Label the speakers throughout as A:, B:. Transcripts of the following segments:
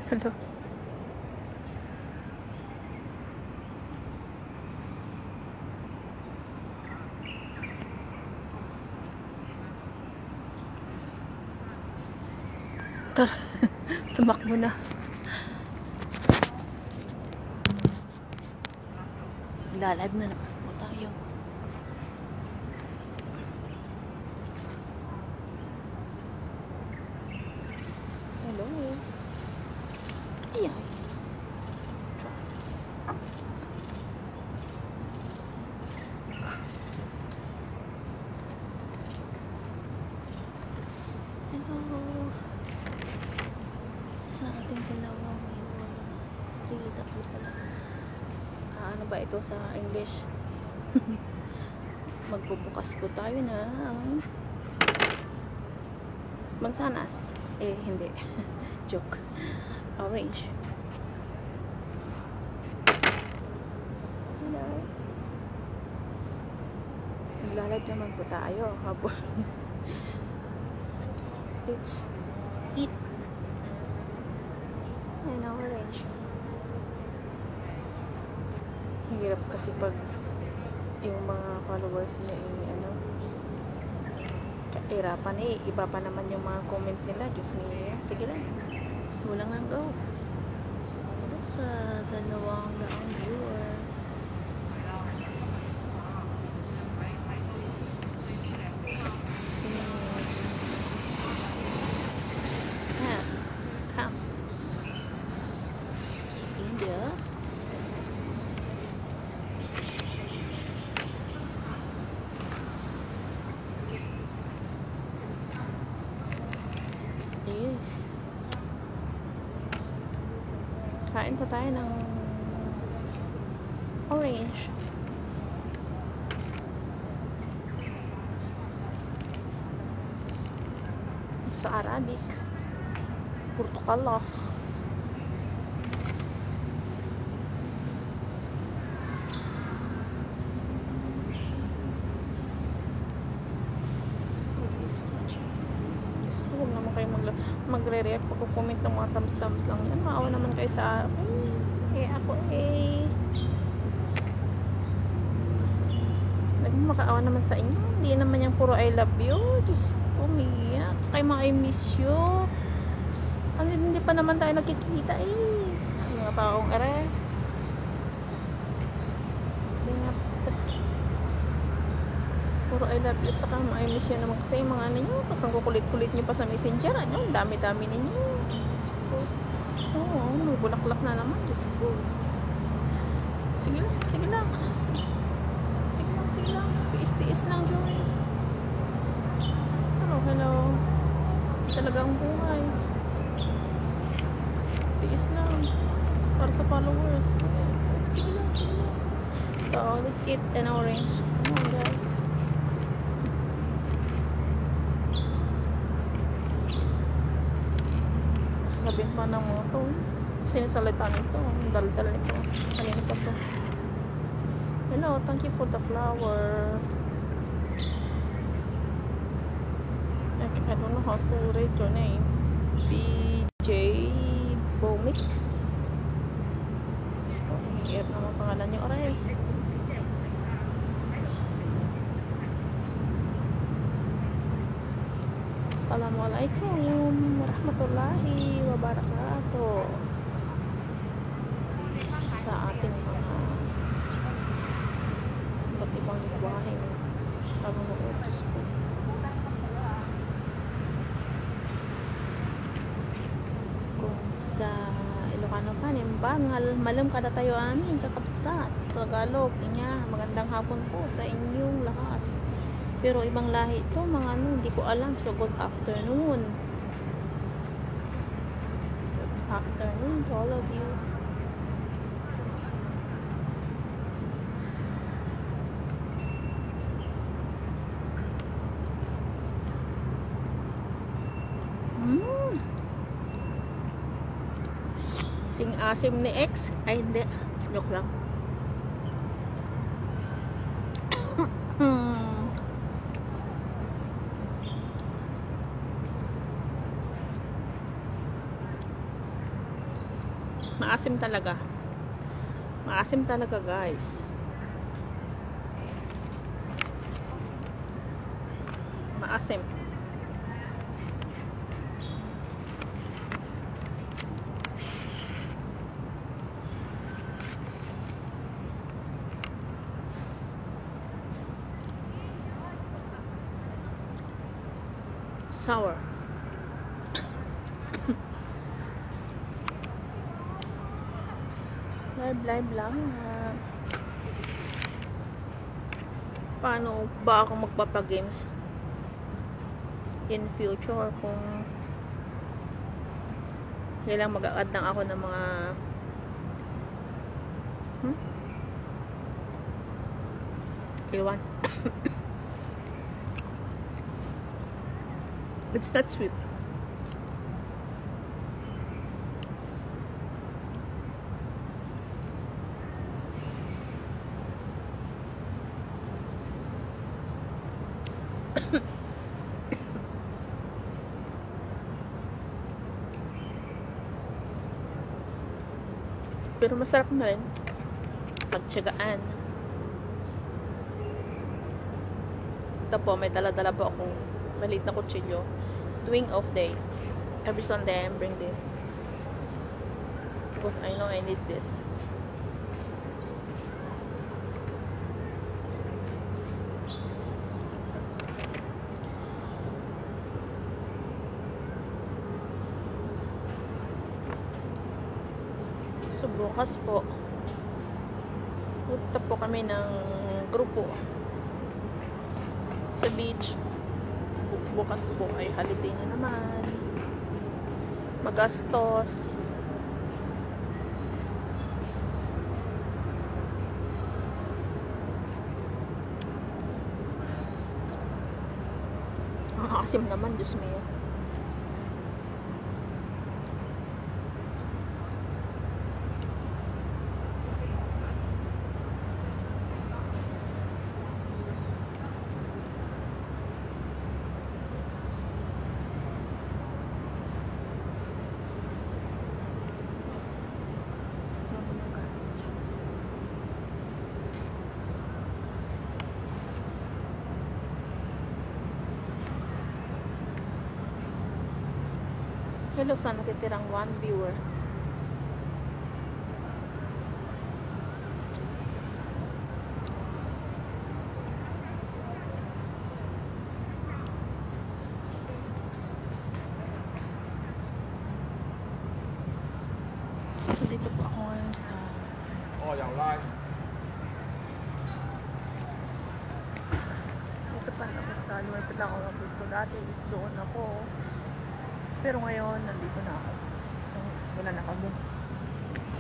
A: Hello. Tara, tumakbo na. Lalive na naman po tayo. Hello. Ay. Hello. Sa ating dalawa ngayon. Tatlo pala. Ano ba ito sa English? Magbubukas po tayo ng mansanas. Hindi. Joke. Orange. Hello. Naglalagay naman po tayo habang let's eat an orange. Hirap kasi pag yung mga followers niya kahirapan iba pa naman yung mga comment nila. Diyos me, sige lang, walang ang go. Hello sa 200 viewers. Come India. Kain pa tayo ng orange. Sa Arabic, portokala. Huwag naman kayo magre-react pagko-comment ng mga thumbs lang yan. Maawa naman kayo sa akin. Ako nagmamakaawa naman sa inyo. Hindi naman yung puro I love you. Diyos ko, umiyak. Saka yung mga I miss you. Hindi pa naman tayo nakikita mga taong puro I love you at saka I miss you naman kasi yung mga ano nyo, pasang kukulit-kulit nyo pa sa messenger, dami-dami ninyo. Diyos ko. May bulaklak na naman. Diyos ko. Sige lang. Tiis lang, Joy. Hello. Talagang buhay. Tiis lang. Para sa followers. Sige lang. So, let's eat an orange. Come on, guys. Sabihin pa ng mga to. Sinisalita nito. Ang daldal nito. Kanina pa to. Hello, thank you for the flower. I don't know how to read your name. BJ Bomik. Hirap naman pangalan niyo. Aray. Assalamualaikum warahmatullahi wabarakatuh. Sa ating mga iba't ibang lingwaheng panunood ko. Kung sa Ilocano pa, Bangal, malam kada tayo amin, kakabsat, Tagalog, magandang hapon po sa inyong lahat. Pero ibang lahi ito, mga hindi ko alam. So, good afternoon. Good afternoon to all of you. Sing asim ni X. Ay, hindi. Joke lang. Maasim talaga. Maasim talaga, guys. Maasim. Sour. Live lang. Paano ba ako magpapagames in future kung kailang mag-a-add lang ako ng mga iwan. It's not sweet. Pero masarap na rin pagtiyagaan. Ito po, may dala-dala po akong maliit na kutsilyo tuwing off day. Every Sunday I bring this because I know I need this. So bukas po punta po kami ng grupo sa beach. Bukas po ay holiday na naman. Magastos. Ang asim naman, Diyos mio. Hello sa natitirang 1 viewer. So dito po ako ngayon sa dito pa ako sa lumipit lang ako ng gusto. Dati is doon ako. Pero ngayon, nandito na ako. Wala na kami.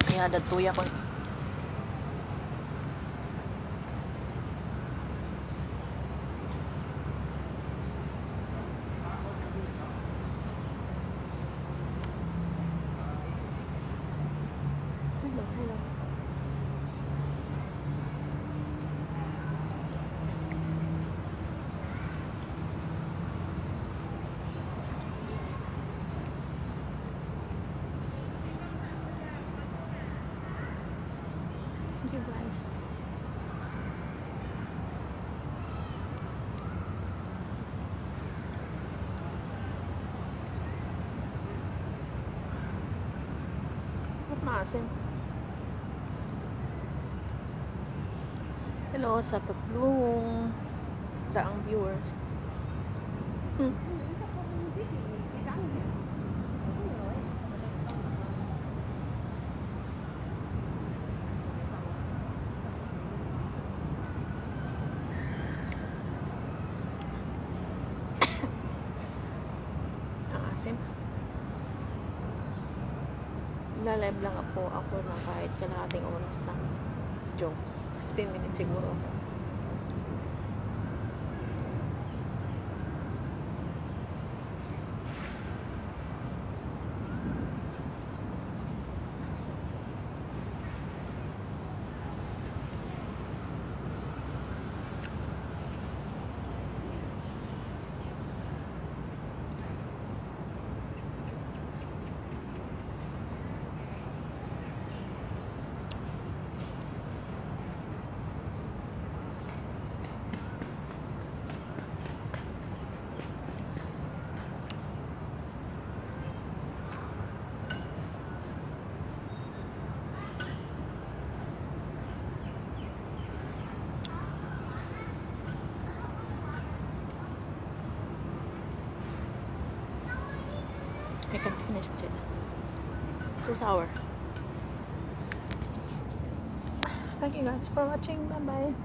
A: Kaya datuya ko. Hello. Thank you guys. Ba't maasim? Hello sa 300 viewers. Ang asim. Live lang ako na kahit kalahating oras lang. Joke. 15 minutes siguro ako. I can finish it. So sour. Thank you guys for watching. Bye bye.